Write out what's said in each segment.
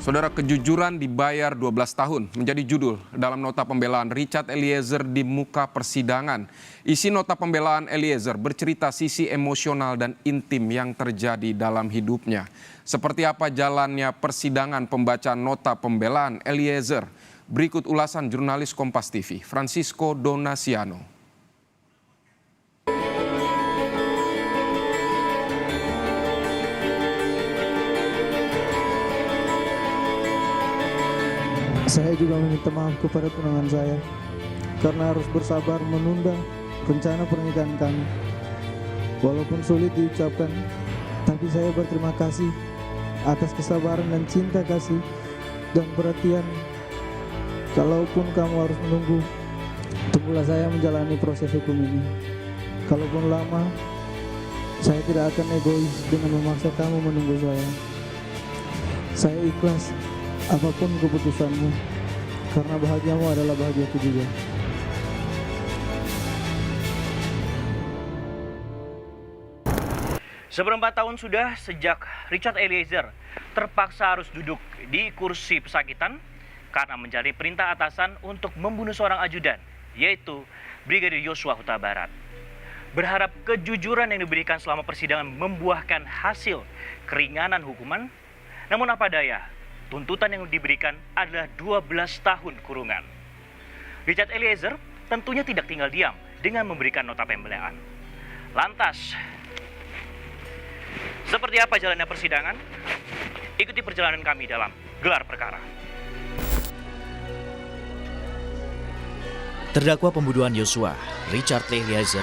Saudara, kejujuran dibayar 12 tahun menjadi judul dalam nota pembelaan Richard Eliezer di muka persidangan. Isi nota pembelaan Eliezer bercerita sisi emosional dan intim yang terjadi dalam hidupnya. Seperti apa jalannya persidangan pembacaan nota pembelaan Eliezer? Berikut ulasan jurnalis Kompas TV, Francisco Donasiano. Saya juga meminta maaf kepada tunangan saya karena harus bersabar menunda rencana pernikahan kami. Walaupun sulit diucapkan, tapi saya berterima kasih atas kesabaran dan cinta kasih dan perhatian. Kalaupun kamu harus menunggu, tunggulah saya menjalani proses hukum ini. Kalaupun lama, saya tidak akan egois dengan memaksa kamu menunggu saya. Saya ikhlas apapun keputusanmu, karena bahagiamu adalah bahagiaku juga. Seperempat tahun sudah sejak Richard Eliezer terpaksa harus duduk di kursi pesakitan karena mencari perintah atasan untuk membunuh seorang ajudan, yaitu Brigadir Yosua Huta Barat. Berharap kejujuran yang diberikan selama persidangan membuahkan hasil keringanan hukuman, namun apa daya, tuntutan yang diberikan adalah 12 tahun kurungan. Richard Eliezer tentunya tidak tinggal diam dengan memberikan nota pembelaan. Lantas, seperti apa jalannya persidangan? Ikuti perjalanan kami dalam Gelar Perkara. Terdakwa pembunuhan Yosua, Richard Eliezer,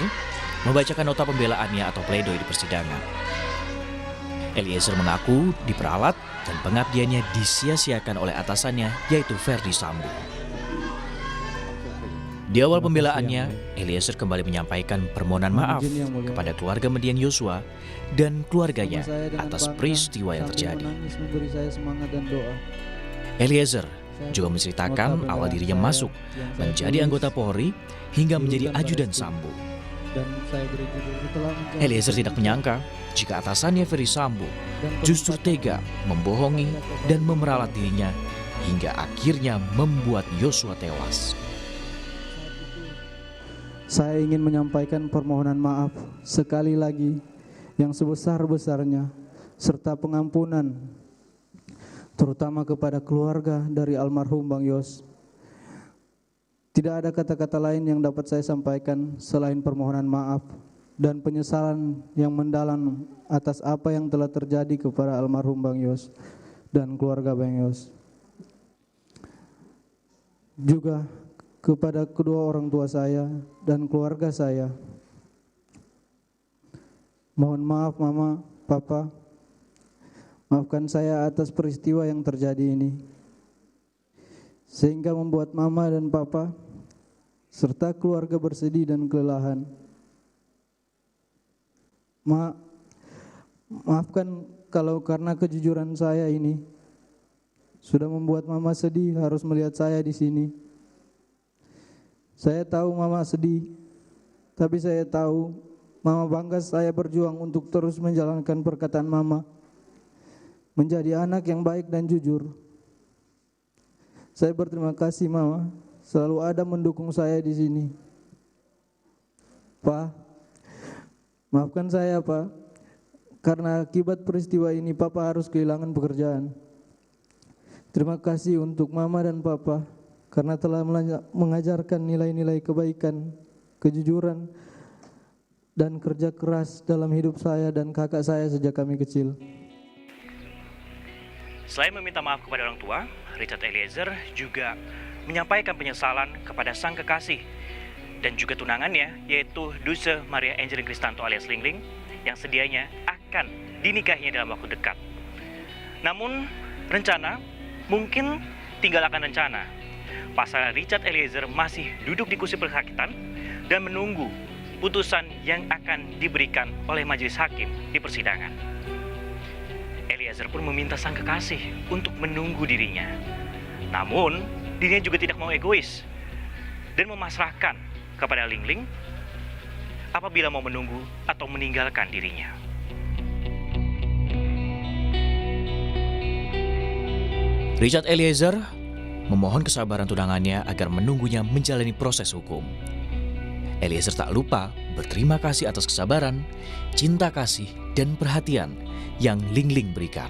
membacakan nota pembelaannya atau pledoi di persidangan. Eliezer mengaku diperalat dan pengabdiannya disia-siakan oleh atasannya, yaitu Ferdi Sambo. Di awal pembelaannya, Eliezer kembali menyampaikan permohonan maaf kepada keluarga mendiang Yosua dan keluarganya atas peristiwa yang terjadi. Eliezer juga menceritakan awal dirinya masuk menjadi anggota Polri hingga menjadi ajudan Sambo. Eliezer tidak menyangka jika atasannya Ferdi Sambo justru tega membohongi dan memeralat dirinya hingga akhirnya membuat Yosua tewas. Saya ingin menyampaikan permohonan maaf sekali lagi yang sebesar-besarnya serta pengampunan terutama kepada keluarga dari almarhum Bang Yos. Tidak ada kata-kata lain yang dapat saya sampaikan selain permohonan maaf dan penyesalan yang mendalam atas apa yang telah terjadi kepada almarhum Bang Yos dan keluarga Bang Yos. Juga kepada kedua orang tua saya dan keluarga saya. Mohon maaf Mama, Papa, maafkan saya atas peristiwa yang terjadi ini, sehingga membuat Mama dan Papa serta keluarga bersedih dan kelelahan. Maafkan kalau karena kejujuran saya ini sudah membuat Mama sedih harus melihat saya di sini. Saya tahu Mama sedih, tapi saya tahu Mama bangga saya berjuang untuk terus menjalankan perkataan Mama, menjadi anak yang baik dan jujur. Saya berterima kasih Mama, selalu ada mendukung saya di sini. Pak, maafkan saya Pak, karena akibat peristiwa ini Papa harus kehilangan pekerjaan. Terima kasih untuk Mama dan Papa karena telah mengajarkan nilai-nilai kebaikan, kejujuran, dan kerja keras dalam hidup saya dan kakak saya sejak kami kecil. Selain meminta maaf kepada orang tua, Richard Eliezer juga menyampaikan penyesalan kepada sang kekasih dan juga tunangannya, yaitu Dulce Maria Angelin Kristanto alias Lingling, yang sedianya akan dinikahinya dalam waktu dekat. Namun rencana mungkin tinggal akan rencana. Pasangan Richard Eliezer masih duduk di kursi pesakitan dan menunggu putusan yang akan diberikan oleh majelis hakim di persidangan. Eliezer pun meminta sang kekasih untuk menunggu dirinya. Namun, dirinya juga tidak mau egois dan memasrahkan kepada Lingling apabila mau menunggu atau meninggalkan dirinya. Richard Eliezer memohon kesabaran tunangannya agar menunggunya menjalani proses hukum. Eliezer tak lupa berterima kasih atas kesabaran, cinta kasih, dan perhatian yang Lingling berikan.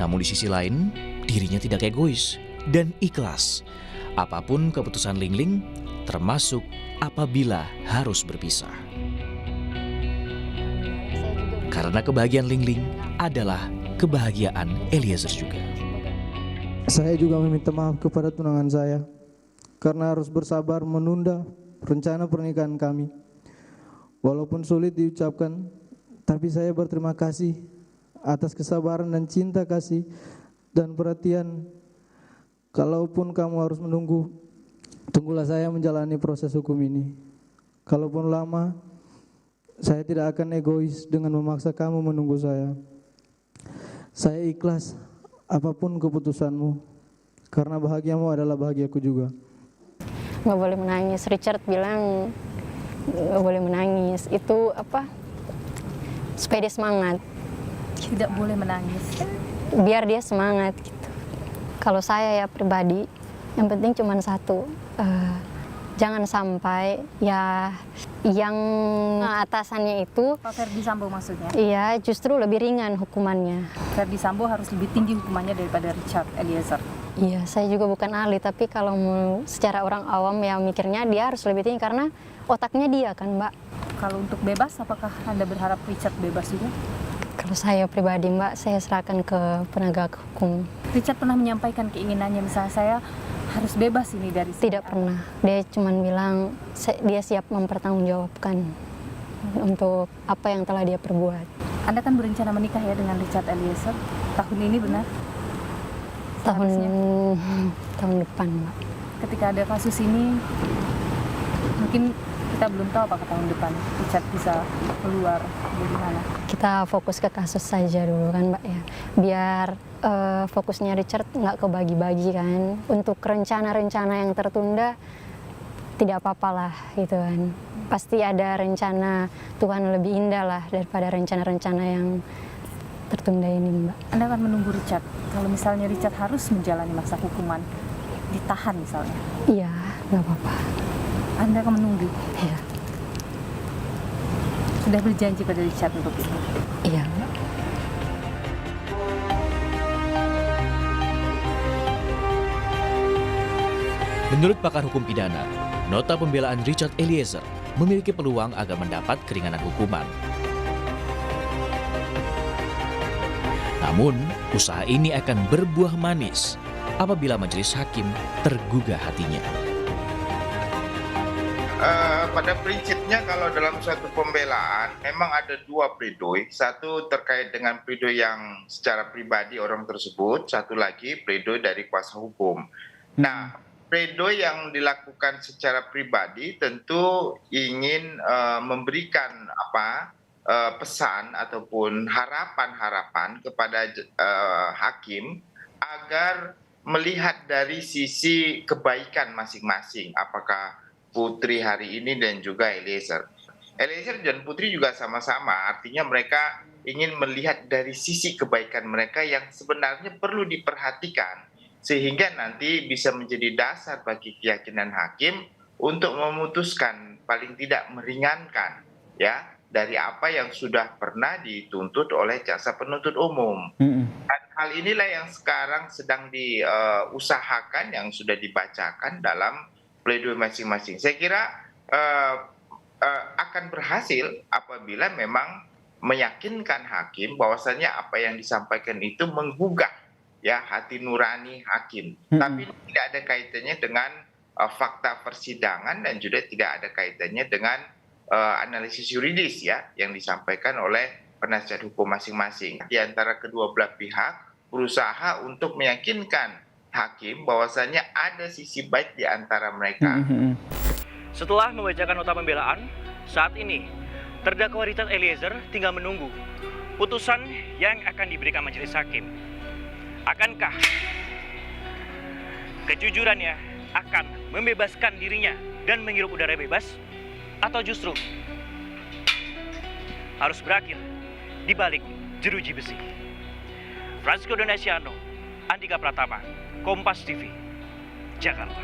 Namun di sisi lain, dirinya tidak egois dan ikhlas apapun keputusan Lingling, termasuk apabila harus berpisah. Karena kebahagiaan Lingling adalah kebahagiaan Eliezer juga. Saya juga meminta maaf kepada tunangan saya karena harus bersabar menunda rencana pernikahan kami. Walaupun sulit diucapkan, tapi saya berterima kasih atas kesabaran dan cinta kasih dan perhatian. Kalaupun kamu harus menunggu, tunggulah saya menjalani proses hukum ini. Kalaupun lama, saya tidak akan egois dengan memaksa kamu menunggu saya. Saya ikhlas apapun keputusanmu, karena bahagiamu adalah bahagiaku juga. Nggak boleh menangis. Richard bilang nggak boleh menangis. Itu apa? Supaya dia semangat. Tidak boleh menangis. Biar dia semangat gitu. Kalau saya ya pribadi, yang penting cuma satu. Jangan sampai ya yang atasannya itu, Pak Ferdi Sambo maksudnya? iya justru lebih ringan hukumannya. Ferdi Sambo harus lebih tinggi hukumannya daripada Richard Eliezer. Iya, saya juga bukan ahli, tapi kalau mau secara orang awam ya mikirnya dia harus lebih tinggi karena otaknya dia kan, Mbak. Kalau untuk bebas, apakah Anda berharap Richard bebas juga? Kalau saya pribadi, Mbak, saya serahkan ke penegak hukum. Richard pernah menyampaikan keinginannya, misalnya saya harus bebas ini dari sini. Tidak pernah. Dia cuma bilang dia siap mempertanggungjawabkan untuk apa yang telah dia perbuat. Anda kan berencana menikah ya dengan Richard Eliezer tahun ini, benar? Tahun depan, Mbak. Ketika ada kasus ini, mungkin kita belum tahu apakah tahun depan Richard bisa keluar bagaimana. Kita fokus ke kasus saja dulu kan, Mbak ya. Biar fokusnya Richard nggak kebagi-bagi kan. Untuk rencana-rencana yang tertunda tidak apa-apa lah gitu kan. Pasti ada rencana Tuhan lebih indah lah daripada rencana-rencana yang tertunda ini, Mbak. Anda akan menunggu Richard. Kalau misalnya Richard harus menjalani masa hukuman, ditahan misalnya. Iya, nggak apa-apa. Anda akan menunggu. Iya, Sudah berjanji pada Richard untuk itu. iya, Mbak. Menurut pakar hukum pidana, nota pembelaan Richard Eliezer memiliki peluang agar mendapat keringanan hukuman. Namun, usaha ini akan berbuah manis apabila majelis hakim tergugah hatinya. Pada prinsipnya kalau dalam suatu pembelaan memang ada dua pledoi. Satu terkait dengan pledoi yang secara pribadi orang tersebut, satu lagi pledoi dari kuasa hukum. Nah, pledoi yang dilakukan secara pribadi tentu ingin memberikan pesan ataupun harapan-harapan kepada hakim agar melihat dari sisi kebaikan masing-masing, apakah Putri hari ini dan juga Eliezer. Eliezer dan Putri juga sama-sama, artinya mereka ingin melihat dari sisi kebaikan mereka yang sebenarnya perlu diperhatikan sehingga nanti bisa menjadi dasar bagi keyakinan hakim untuk memutuskan paling tidak meringankan ya dari apa yang sudah pernah dituntut oleh jaksa penuntut umum. Dan hal inilah yang sekarang sedang diusahakan, yang sudah dibacakan dalam pledoi masing-masing. Saya kira akan berhasil apabila memang meyakinkan hakim bahwasannya apa yang disampaikan itu menggugah ya hati nurani hakim. Tapi tidak ada kaitannya dengan fakta persidangan dan juga tidak ada kaitannya dengan analisis yuridis ya yang disampaikan oleh penasihat hukum masing-masing. Di antara kedua belah pihak berusaha untuk meyakinkan hakim bahwasannya ada sisi baik di antara mereka. Setelah membacakan nota pembelaan, saat ini terdakwa Richard Eliezer tinggal menunggu putusan yang akan diberikan majelis hakim. Akankah kejujurannya akan membebaskan dirinya dan menghirup udara bebas, atau justru harus berakhir di balik jeruji besi? Francisco Donasiano, Andika Pratama, Kompas TV, Jakarta.